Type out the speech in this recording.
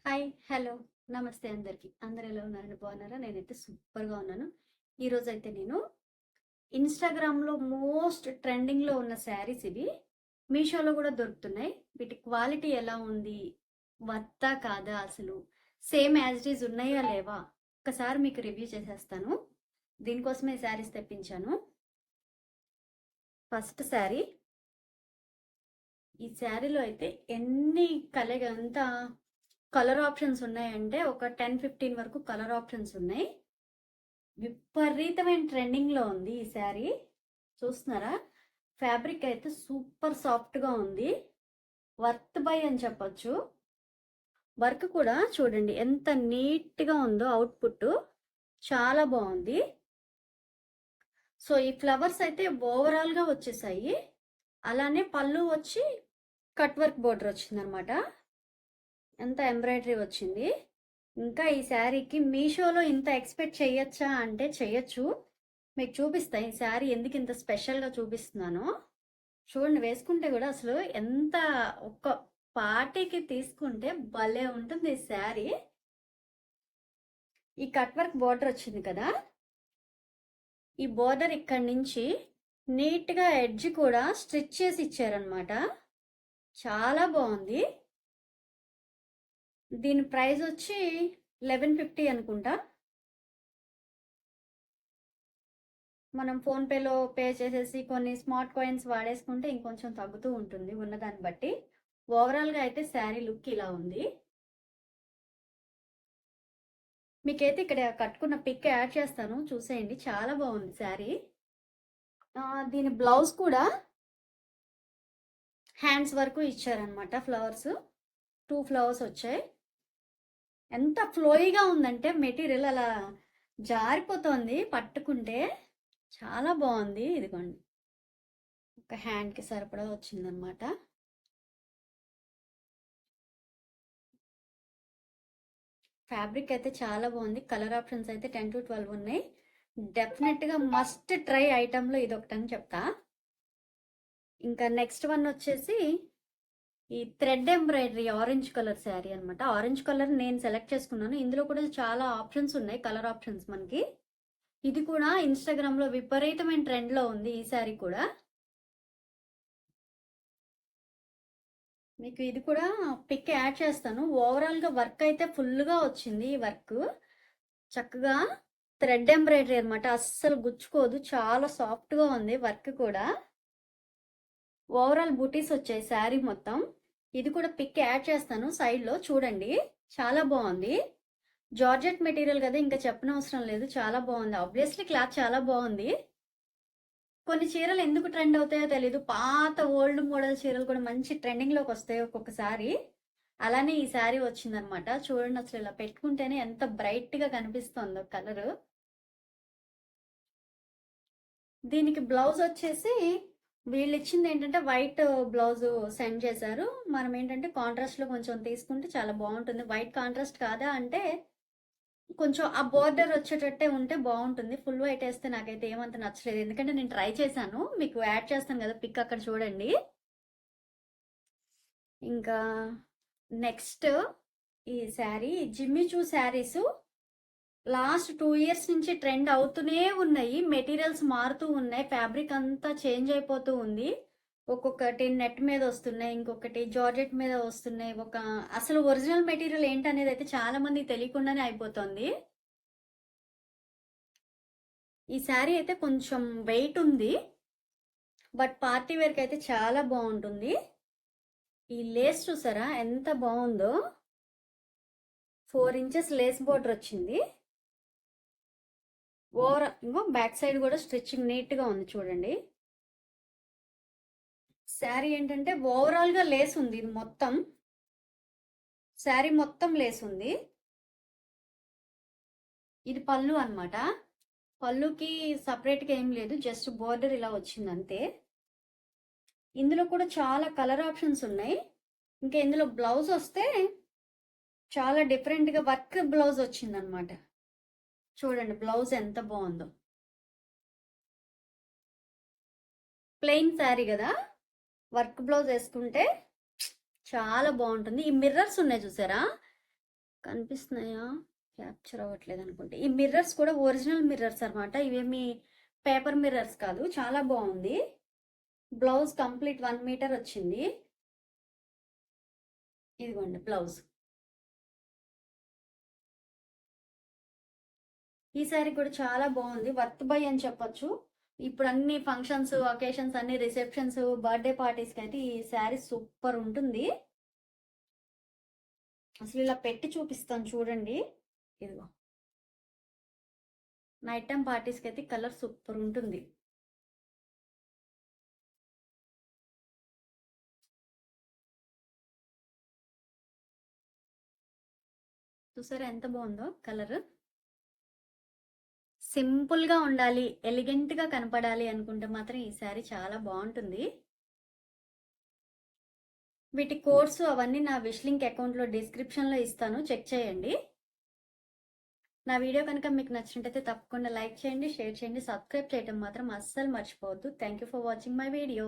Hi, hello, నమస్తే అందరికి. అందరు ఎలా ఉన్నారని బాగున్నారా? నేనైతే సూపర్గా ఉన్నాను. ఈరోజు అయితే నేను ఇన్స్టాగ్రామ్లో మోస్ట్ ట్రెండింగ్లో ఉన్న శారీస్ ఇవి మీషోలో కూడా దొరుకుతున్నాయి. వీటి క్వాలిటీ ఎలా ఉంది, వర్తా కాదా, అసలు సేమ్ యాజ్ ఇట్ ఈజ్ ఉన్నాయా లేవా, ఒకసారి మీకు రివ్యూ చేసేస్తాను. దీనికోసమే శారీస్ తెప్పించాను. ఫస్ట్ శారీ, ఈ శారీలో అయితే ఎన్ని అంతా కలర్ ఆప్షన్స్ ఉన్నాయంటే ఒక 10-15 వరకు కలర్ ఆప్షన్స్ ఉన్నాయి. విపరీతమైన ట్రెండింగ్లో ఉంది ఈ శారీ. చూస్తున్నారా? ఫ్యాబ్రిక్ అయితే సూపర్ సాఫ్ట్గా ఉంది. వర్త్ బై అని చెప్పొచ్చు. వర్క్ కూడా చూడండి ఎంత నీట్గా ఉందో, అవుట్పుట్ చాలా బాగుంది. సో ఈ ఫ్లవర్స్ అయితే ఓవరాల్గా వచ్చేసాయి. అలానే పళ్ళు వచ్చి కట్ వర్క్ బోర్డర్ వచ్చింది అనమాట. ఎంత ఎంబ్రాయిడరీ వచ్చింది. ఇంకా ఈ శారీకి మీషోలో ఇంత ఎక్స్పెక్ట్ చేయొచ్చా అంటే చేయొచ్చు. మీకు చూపిస్తా ఈ శారీ ఎందుకు ఇంత స్పెషల్గా చూపిస్తున్నానో. చూడండి, వేసుకుంటే కూడా అసలు ఎంత ఒక్క పార్టీకి తీసుకుంటే భలే ఉంటుంది ఈ శారీ. ఈ కట్ వర్క్ బోర్డర్ వచ్చింది కదా, ఈ బోర్డర్ ఇక్కడి నుంచి నీట్గా ఎడ్జ్ కూడా స్టిచ్ చేసి ఇచ్చారనమాట. చాలా బాగుంది. దీని ప్రైస్ వచ్చి 1150 అనుకుంటా. మనం ఫోన్పేలో పే చేసేసి కొన్ని స్మార్ట్ కాయిన్స్ వాడేసుకుంటే ఇంకొంచెం తగ్గుతూ ఉంటుంది ఉన్నదాన్ని బట్టి. ఓవరాల్గా అయితే శారీ లుక్ ఇలా ఉంది. మీకైతే ఇక్కడ కట్టుకున్న పిక్ యాడ్ చేస్తాను, చూసేయండి. చాలా బాగుంది శారీ. దీని బ్లౌజ్ కూడా హ్యాండ్స్ వరకు ఇచ్చారనమాట. ఫ్లవర్స్ 2 ఫ్లవర్స్ వచ్చాయి. ఎంత ఫ్లోయిగా ఉందంటే మెటీరియల్ అలా జారిపోతుంది పట్టుకుంటే. చాలా బాగుంది. ఇదిగోండి, ఒక హ్యాండ్కి సరిపడా వచ్చిందనమాట. ఫ్యాబ్రిక్ అయితే చాలా బాగుంది. కలర్ ఆప్షన్స్ అయితే 10-12 ఉన్నాయి. డెఫినెట్గా మస్ట్ ట్రై ఐటెంలో ఇది ఒకటని చెప్తా. ఇంకా నెక్స్ట్ వన్ వచ్చేసి ఈ thread embroidery orange colour sari అనమాట. ఆరెంజ్ కలర్ నేను సెలెక్ట్ చేసుకున్నాను. ఇందులో కూడా చాలా ఆప్షన్స్ ఉన్నాయి, కలర్ ఆప్షన్స్ మనకి. ఇది కూడా ఇన్స్టాగ్రామ్లో విపరీతమైన ట్రెండ్లో ఉంది ఈ శారీ కూడా. మీకు ఇది కూడా పిక్ యాడ్ చేస్తాను. ఓవరాల్గా వర్క్ అయితే ఫుల్గా వచ్చింది. ఈ వర్క్ చక్కగా థ్రెడ్ ఎంబ్రాయిడరీ అనమాట, అస్సలు గుచ్చుకోదు. చాలా సాఫ్ట్గా ఉంది వర్క్ కూడా. ఓవరాల్ బూటీస్ వచ్చాయి శారీ మొత్తం. ఇది కూడా పిక్ యాడ్ చేస్తాను సైడ్లో, చూడండి. చాలా బాగుంది. జార్జెట్ మెటీరియల్ కదా, ఇంకా చెప్పనవసరం లేదు. చాలా బాగుంది. ఆబ్వియస్లీ క్లాత్ చాలా బాగుంది. కొన్ని చీరలు ఎందుకు ట్రెండ్ అవుతాయో తెలీదు, పాత ఓల్డ్ మోడల్ చీరలు కూడా మంచి ట్రెండింగ్లోకి వస్తాయి ఒక్కొక్కసారి. అలానే ఈ శారీ వచ్చిందనమాట. చూడండి, అసలు ఇలా పెట్టుకుంటేనే ఎంత బ్రైట్గా కనిపిస్తుందో కలరు. దీనికి బ్లౌజ్ వచ్చేసి వీళ్ళు ఇచ్చింది ఏంటంటే వైట్ బ్లౌజ్ సెండ్ చేశారు. మనం ఏంటంటే కాంట్రాస్ట్లో కొంచెం తీసుకుంటే చాలా బాగుంటుంది. వైట్ కాంట్రాస్ట్ కాదా అంటే కొంచెం ఆ బోర్డర్ వచ్చేటట్టే ఉంటే బాగుంటుంది. ఫుల్ వైట్ వేస్తే నాకైతే ఏమంత నచ్చలేదు, ఎందుకంటే నేను ట్రై చేశాను. మీకు యాడ్ చేస్తాను కదా పిక్, అక్కడ చూడండి. ఇంకా నెక్స్ట్ ఈ శారీ, జిమ్మి చూ శారీస్ లాస్ట్ 2 ఇయర్స్ నుంచి ట్రెండ్ అవుతూనే ఉన్నాయి. మెటీరియల్స్ మారుతూ ఉన్నాయి, ఫ్యాబ్రిక్ అంతా చేంజ్ అయిపోతూ ఉంది. ఒక్కొక్కటి నెట్ మీద వస్తున్నాయి, ఇంకొకటి జార్జెట్ మీద వస్తున్నాయి. అసలు ఒరిజినల్ మెటీరియల్ ఏంటనేది అయితే చాలా మంది తెలియకుండానే అయిపోతుంది. ఈ శారీ అయితే కొంచెం వెయిట్ ఉంది, బట్ పార్టీ వేర్కి అయితే చాలా బాగుంటుంది. ఈ లేస్ చూసారా ఎంత బాగుందో. 4 ఇంచెస్ లేస్ బోర్డర్ వచ్చింది. ఇంకో బ్యాక్ సైడ్ కూడా స్టిచ్చింగ్ నీట్గా ఉంది చూడండి. శారీ ఏంటంటే ఓవరాల్గా లేస్ ఉంది. ఇది మొత్తం శారీ మొత్తం లేస్ ఉంది. ఇది పళ్ళు అనమాట. పళ్ళుకి సపరేట్గా ఏం లేదు, జస్ట్ బోర్డర్ ఇలా వచ్చింది అంతే. ఇందులో కూడా చాలా కలర్ ఆప్షన్స్ ఉన్నాయి. ఇంకా ఇందులో బ్లౌజ్ వస్తే చాలా డిఫరెంట్గా వర్క్ బ్లౌజ్ వచ్చిందనమాట. చూడండి బ్లౌజ్ ఎంత బాగుందో. ప్లెయిన్ శారీ కదా, వర్క్ బ్లౌజ్ వేసుకుంటే చాలా బాగుంటుంది. ఈ మిర్రర్స్ ఉన్నాయి చూసారా, కనిపిస్తున్నాయా? క్యాప్చర్ అవ్వట్లేదు అనుకుంటే. ఈ మిర్రర్స్ కూడా ఒరిజినల్ మిర్రర్స్ అనమాట. ఇవేమి పేపర్ మిర్రర్స్ కాదు. చాలా బాగుంది. బ్లౌజ్ కంప్లీట్ 1 మీటర్ వచ్చింది. ఇదిగోండి బ్లౌజ్. ఈ శారీ కూడా చాలా బాగుంది. వర్త్ బై అని చెప్పొచ్చు. ఇప్పుడు అన్ని ఫంక్షన్స్, అకేషన్స్, అన్ని రిసెప్షన్స్, బర్త్డే పార్టీస్కి అయితే ఈ శారీ సూపర్ ఉంటుంది. అసలు ఇలా పెట్టి చూపిస్తాను చూడండి. ఇదిగో నైట్ టైం పార్టీస్కి అయితే కలర్ సూపర్ ఉంటుంది. చూసారా ఎంత బాగుందో కలర్. సింపుల్గా ఉండాలి, ఎలిగెంట్గా కనపడాలి అనుకుంటే మాత్రం ఈ శారీ చాలా బాగుంటుంది. వీటి కోడ్స్ అవన్నీ నా విష్ లింక్ అకౌంట్లో డిస్క్రిప్షన్లో ఇస్తాను, చెక్ చేయండి. నా వీడియో కనుక మీకు నచ్చినట్టయితే తప్పకుండా లైక్ చేయండి, షేర్ చేయండి, సబ్స్క్రైబ్ చేయడం మాత్రం అస్సలు మర్చిపోవద్దు. Thank you for watching my video.